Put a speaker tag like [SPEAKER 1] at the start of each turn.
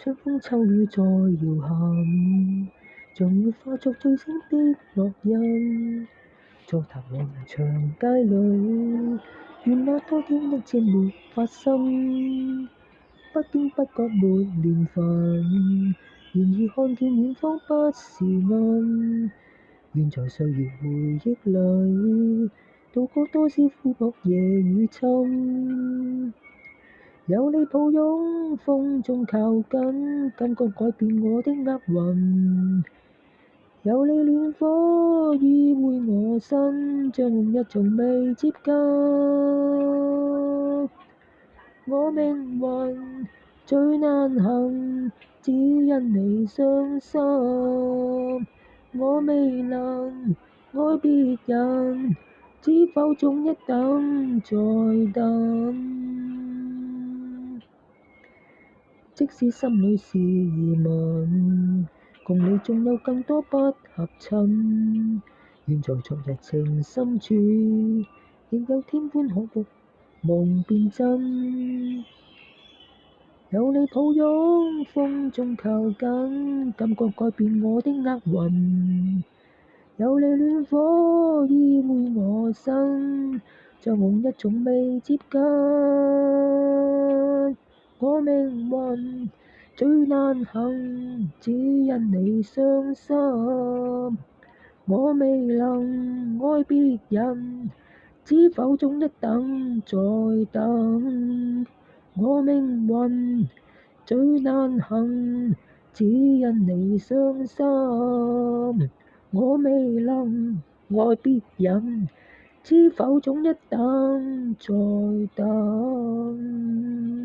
[SPEAKER 1] 春風秋雨在搖撼，像要化作最閃的烙印。座談往日長街裏，願那多天的事沒發生。不經不覺沒年份，然而看見遠方不是岸。願在歲月回憶裏，渡過多少呼撲夜與深。有你抱擁，風中靠緊，感覺改變我的厄運。有你暖火依偎我身，像紅日從未接近。我命運最難行，只因你傷心。我未能愛別人，知否總一等再等。即使心裏是疑問，共你縱有更多不合襯。願在昨日情深處，亦有天歡可復夢變真。有你抱擁，風中靠緊，感覺改變我的厄運。有你暖火依偎我身，像紅日從未接近。我命運最難行，只因你傷心。我未能愛別人，知否總一等再等。我命運最難行，只因你傷心。我未能愛別人，知否總一等再等。